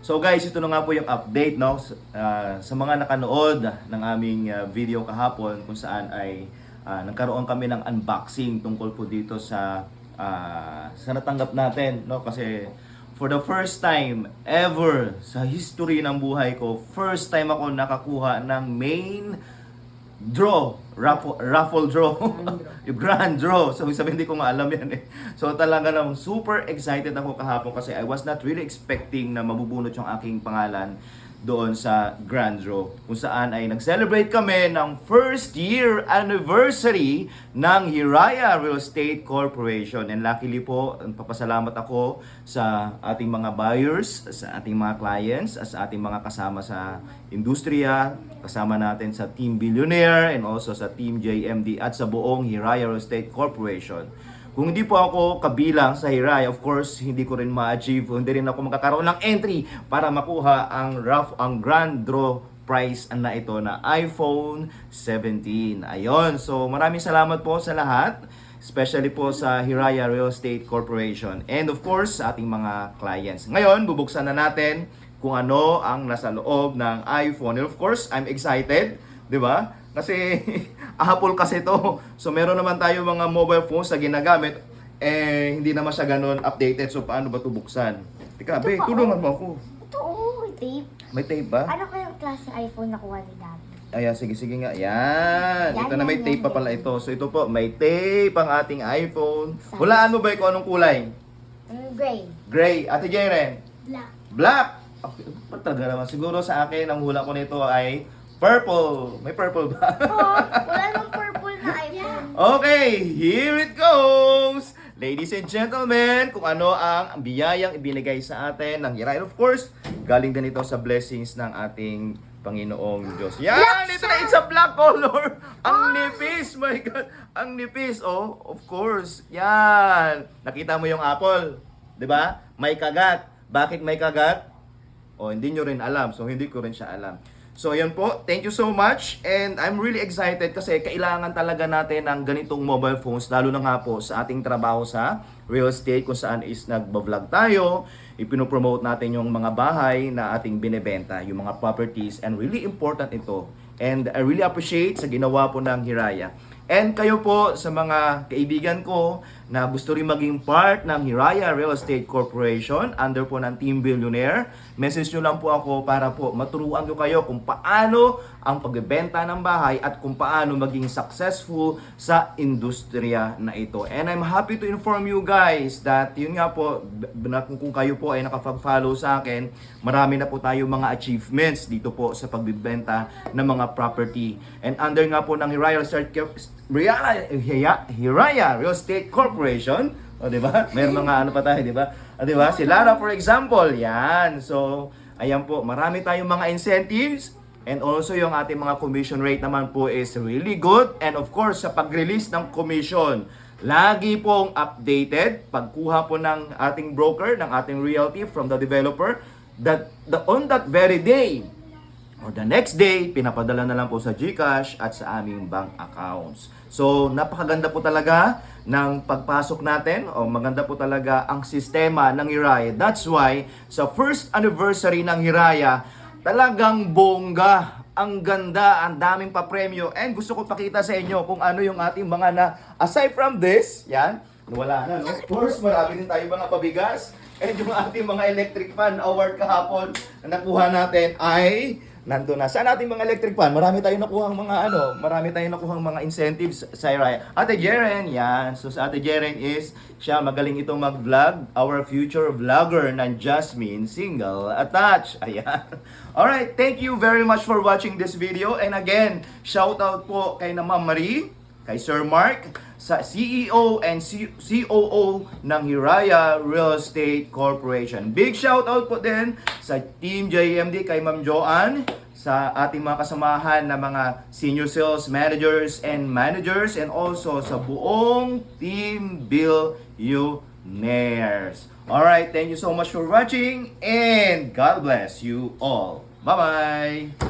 So guys, ito na nga po yung update, no? Sa mga nakanood ng aming video kahapon kung saan ay nagkaroon kami ng unboxing tungkol po dito sa natanggap natin, no? Kasi for the first time ever sa history ng buhay ko, first time ako nakakuha ng main draw, raffle draw, yung grand draw. So sabi, hindi ko nga alam yan eh. So talaga namang super excited ako kahapon kasi I was not really expecting na mabubunot yung aking pangalan doon sa grand draw, kung saan ay nag-celebrate kami ng first year anniversary ng Hiraya Real Estate Corporation. And luckily po, papasalamat ako sa ating mga buyers, sa ating mga clients, sa ating mga kasama sa industriya, kasama natin sa Team Billionaire and also sa Team JMD at sa buong Hiraya Real Estate Corporation. Kung hindi po ako kabilang sa Hiraya, of course, hindi ko rin ma-achieve, hindi rin ako makakaroon ng entry para makuha ang grand draw prize na ito na iPhone 17. Ayun, so maraming salamat po sa lahat, especially po sa Hiraya Real Estate Corporation and of course sa ating mga clients. Ngayon, bubuksan na natin kung ano ang nasa loob ng iPhone. And of course, I'm excited, di ba? Kasi Apple kasi to. So meron naman tayo mga mobile phones na ginagamit, eh hindi naman siya ganun updated. So paano ba ito buksan? Teka, be, tulungan mo ako. Ito, may tape. May tape ba? Ano kayang klase iPhone nakuha ni Daddy? Ayan, sige nga. Yan. Ito na may tape pa pala ito. So ito po, may tape ang ating iPhone. Hulaan mo ba kung anong kulay? Gray. Gray. Ate Jeren? Black. Black. Okay, talaga naman. Siguro sa akin, ang hula ko nito ay purple. May purple ba? Oh, wala namang purple na iPhone. Okay, here it goes! Ladies and gentlemen, kung ano ang biyayang ibinigay sa atin ng Hiraya. Of course, galing din ito sa blessings ng ating Panginoong Diyos. Yan! Ito na, it's a black color! Ang nipis! My God! Ang nipis! Oh, of course. Yan! Nakita mo yung apple. 'Di ba? May kagat. Bakit may kagat? Oh, hindi nyo rin alam. So, hindi ko rin siya alam. So, yan po. Thank you so much. And I'm really excited kasi kailangan talaga natin ng ganitong mobile phones, lalo na nga po sa ating trabaho sa real estate, kung saan is nagbablog tayo, ipinopromote natin yung mga bahay na ating binebenta, yung mga properties, and really important ito. And I really appreciate sa ginawa po ng Hiraya. And kayo po sa mga kaibigan ko na gusto rin maging part ng Hiraya Real Estate Corporation under po ng Team Billionaire, message nyo lang po ako para po maturuan ko kayo kung paano ang pagbebenta ng bahay at kung paano maging successful sa industriya na ito. And I'm happy to inform you guys that yun nga po, kung kayo po ay nakapag-follow sa akin, marami na po tayo mga achievements dito po sa pagbebenta ng mga property. And under nga po ng Hiraya Real Estate Corporation, o di ba? Mayroon mga ano pa tayo, di ba? O di ba? Si Lara for example, yan. So, ayan po, marami tayong mga incentives and also yung ating mga commission rate naman po is really good. And of course, sa pag-release ng commission, lagi pong updated pagkuha po ng ating broker, ng ating realty from the developer, that on that very day or the next day, pinapadala na lang po sa GCash at sa aming bank accounts. So, napakaganda po talaga ng pagpasok natin o maganda po talaga ang sistema ng Hiraya. That's why, sa first anniversary ng Hiraya, talagang bongga, ang ganda, ang daming papremyo. And gusto ko pakita sa inyo kung ano yung ating mga aside from this, yan, wala na, no? Of course, marami din tayo mga pabigas. And yung ating mga electric fan award kahapon na nakuha natin ay nandun na. Saan ating mga electric fan? Marami tayong nakuhang mga incentives sa Hiraya. Ate Jeren, yan. So sa Ate Jeren is, siya magaling itong mag-vlog. Our future vlogger ng Jasmine Single Attach. Ayan. Alright, thank you very much for watching this video. And again, shout out po kay na Ma'am Marie, kay Sir Mark, sa CEO and COO ng Hiraya Real Estate Corporation. Big shout out po din sa Team JMD, kay Ma'am Joanne, sa ating mga kasamahan na mga senior sales managers and managers, and also sa buong Team Billionaires. Alright, thank you so much for watching and God bless you all. Bye-bye!